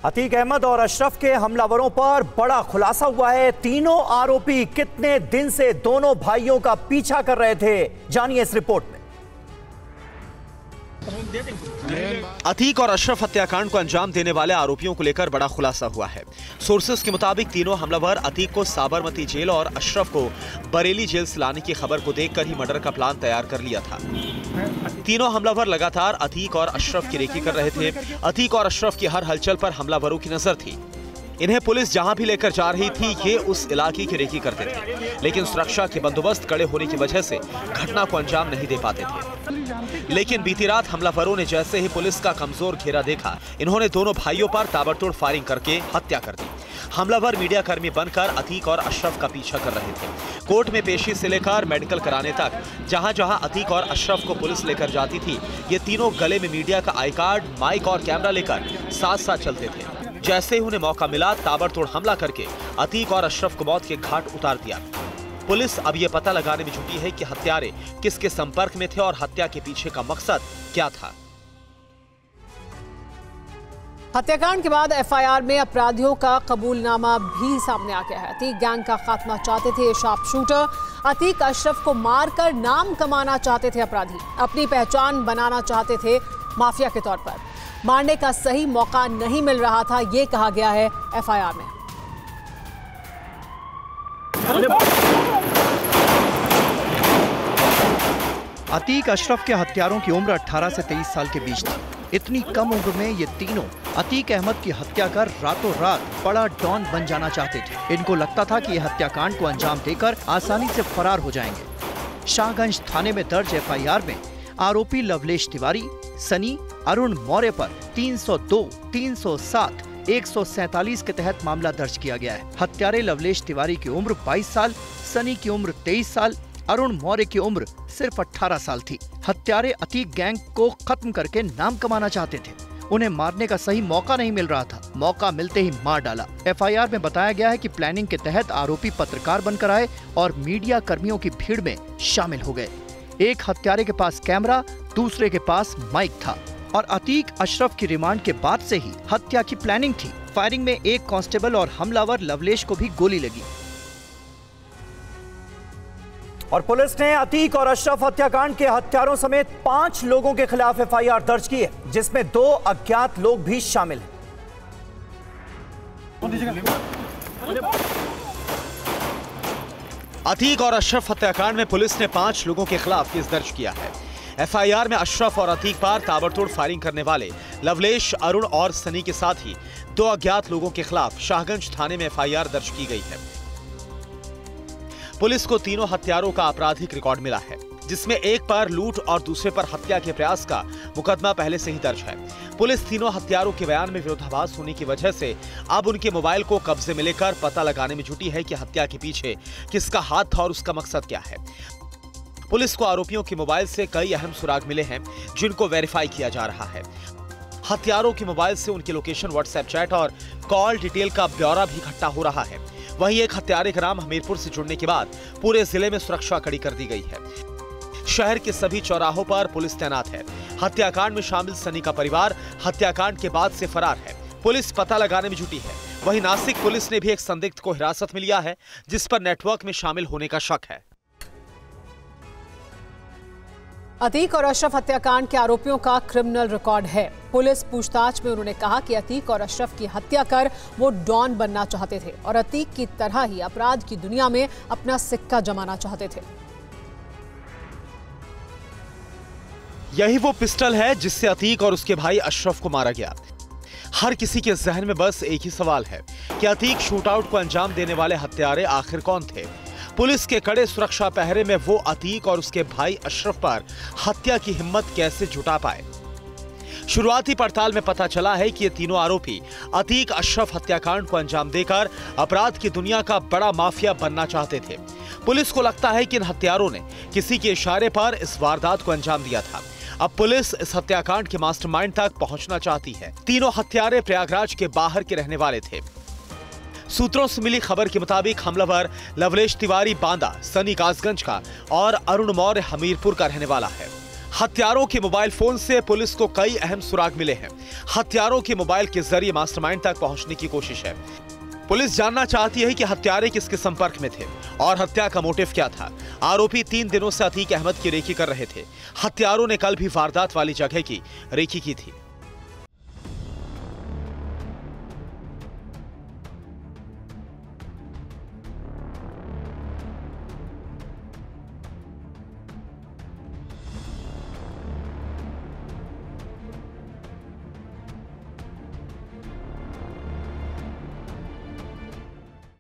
अतीक अहमद और अशरफ के हमलावरों पर बड़ा खुलासा हुआ है। तीनों आरोपी कितने दिन से दोनों भाइयों का पीछा कर रहे थे, जानिए इस रिपोर्ट में। अतीक और अशरफ हत्याकांड को अंजाम देने वाले आरोपियों को लेकर बड़ा खुलासा हुआ है। सोर्सेस के मुताबिक तीनों हमलावर अतीक को साबरमती जेल और अशरफ को बरेली जेल से लाने की खबर को देखकर ही मर्डर का प्लान तैयार कर लिया था। तीनों हमलावर लगातार अतीक और अशरफ की रेकी कर रहे थे। अतीक और अशरफ की हर हलचल पर हमलावरों की नजर थी। इन्हें पुलिस जहां भी लेकर जा रही थी, ये उस इलाके की रेकी करते थे, लेकिन सुरक्षा के बंदोबस्त कड़े होने की वजह से घटना को अंजाम नहीं दे पाते थे। लेकिन बीती रात हमलावरों ने जैसे ही पुलिस का कमजोर घेरा देखा, इन्होंने दोनों भाइयों पर ताबड़तोड़ फायरिंग करके हत्या कर दी। हमलावर मीडिया कर्मी बनकर अतीक और अशरफ का पीछा कर रहे थे। कोर्ट में पेशी से लेकर मेडिकल कराने तक जहां जहां अतीक और अशरफ को पुलिस लेकर जाती थी, ये तीनों गले में मीडिया का आई कार्ड, माइक और कैमरा लेकर साथ साथ चलते थे। जैसे ही उन्हें मौका मिला, ताबड़तोड़ हमला करके अतीक और अशरफ को मौत के घाट उतार दिया। पुलिस अब ये पता लगाने में जुटी है कि हत्यारे किसके संपर्क में थे और हत्या के पीछे का मकसद क्या था। हत्याकांड के बाद एफआईआर में अपराधियों का कबूलनामा भी सामने आ गया है। अतीक गैंग का खात्मा चाहते थे शार्प शूटर। अतीक अशरफ को मारकर नाम कमाना चाहते थे अपराधी, अपनी पहचान बनाना चाहते थे माफिया के तौर पर। मारने का सही मौका नहीं मिल रहा था, ये कहा गया है एफआईआर में। अतीक अशरफ के हत्यारों की उम्र 18 से 23 साल के बीच थी। इतनी कम उम्र में ये तीनों अतीक अहमद की हत्या कर रातों रात बड़ा डॉन बन जाना चाहते थे। इनको लगता था कि ये हत्याकांड को अंजाम देकर आसानी से फरार हो जाएंगे। शाहगंज थाने में दर्ज एफआईआर में आरोपी लवलेश तिवारी, सनी, अरुण मौर्य पर 302, 307, 147 के तहत मामला दर्ज किया गया है। हत्यारे लवलेश तिवारी की उम्र 22 साल, सनी की उम्र 23 साल, अरुण मौर्य की उम्र सिर्फ 18 साल थी। हत्यारे अतीक गैंग को खत्म करके नाम कमाना चाहते थे। उन्हें मारने का सही मौका नहीं मिल रहा था, मौका मिलते ही मार डाला। एफआईआर में बताया गया है कि प्लानिंग के तहत आरोपी पत्रकार बनकर आए और मीडिया कर्मियों की भीड़ में शामिल हो गए। एक हत्यारे के पास कैमरा, दूसरे के पास माइक था और अतीक अशरफ की रिमांड के बाद से ही हत्या की प्लानिंग थी। फायरिंग में एक कांस्टेबल और हमलावर लवलेश को भी गोली लगी। और पुलिस ने अतीक और अशरफ हत्याकांड के हत्यारों समेत 5 लोगों के खिलाफ एफआईआर दर्ज की है, जिसमें 2 अज्ञात लोग भी शामिल हैं। अतीक और अशरफ हत्याकांड में पुलिस ने 5 लोगों के खिलाफ केस दर्ज किया है। एफआईआर में अशरफ और अतीक पर ताबड़तोड़ फायरिंग करने वाले लवलेश, अरुण और सनी के साथ ही 2 अज्ञात लोगों के खिलाफ शाहगंज थाने में एफआईआर दर्ज की गई है। पुलिस को तीनों हत्यारों का आपराधिक रिकॉर्ड मिला है, जिसमें एक पर लूट और दूसरे पर हत्या के प्रयास का मुकदमा पहले से ही दर्ज है। पुलिस तीनों हत्यारों के बयान में विरोधाभास होने की वजह से अब उनके मोबाइल को कब्जे में लेकर पता लगाने में जुटी है कि हत्या के पीछे किसका हाथ था और उसका मकसद क्या है। पुलिस को आरोपियों के मोबाइल से कई अहम सुराग मिले हैं, जिनको वेरीफाई किया जा रहा है। हत्यारों के मोबाइल से उनकी लोकेशन, व्हाट्सएप चैट और कॉल डिटेल का ब्यौरा भी इकट्ठा हो रहा है। वहीं एक हत्यारे का नाम हमीरपुर से जुड़ने के बाद पूरे जिले में सुरक्षा कड़ी कर दी गई है। शहर के सभी चौराहों पर पुलिस तैनात है। हत्याकांड में शामिल सनी का परिवार हत्याकांड के बाद से फरार है। पुलिस पता लगाने में जुटी है। वहीं नासिक पुलिस ने भी एक संदिग्ध को हिरासत में लिया है, जिस पर नेटवर्क में शामिल होने का शक है। अतीक और अशरफ हत्याकांड के आरोपियों का क्रिमिनल रिकॉर्ड है। पुलिस पूछताछ में उन्होंने कहा कि अतीक और अशरफ की हत्या कर वो डॉन बनना चाहते थे और अतीक की तरह ही अपराध की दुनिया में अपना सिक्का जमाना चाहते थे। यही वो पिस्टल है जिससे अतीक और उसके भाई अशरफ को मारा गया। हर किसी के जहन में बस एक ही सवाल है कि अतीक शूटआउट को अंजाम देने वाले हत्यारे आखिर कौन थे। पुलिस के कड़े सुरक्षा पहरे में वो अतीक और उसके भाई अशरफ पर हत्या की हिम्मत कैसे जुटा पाए। शुरुआती पड़ताल में पता चला है कि ये तीनों आरोपी अतीक अशरफ हत्याकांड को अंजाम देकर अपराध की दुनिया का बड़ा माफिया बनना चाहते थे। पुलिस को लगता है कि इन हत्यारों ने किसी के इशारे पर इस वारदात को अंजाम दिया था। अब पुलिस इस हत्याकांड के मास्टरमाइंड तक पहुंचना चाहती है। तीनों हत्यारे प्रयागराज के बाहर के रहने वाले थे। सूत्रों से मिली खबर के मुताबिक हमलावर लवलेश तिवारी बांदा, सनी कासगंज का और अरुण मौर्य हमीरपुर का रहने वाला है। हत्यारों के मोबाइल फोन से पुलिस को कई अहम सुराग मिले हैं। हत्यारों के मोबाइल के जरिए मास्टरमाइंड तक पहुंचने की कोशिश है। पुलिस जानना चाहती है कि हत्यारे किसके संपर्क में थे और हत्या का मोटिव क्या था। आरोपी 3 दिनों से अतीक अहमद की रेकी कर रहे थे। हत्यारों ने कल भी वारदात वाली जगह की रेकी की थी।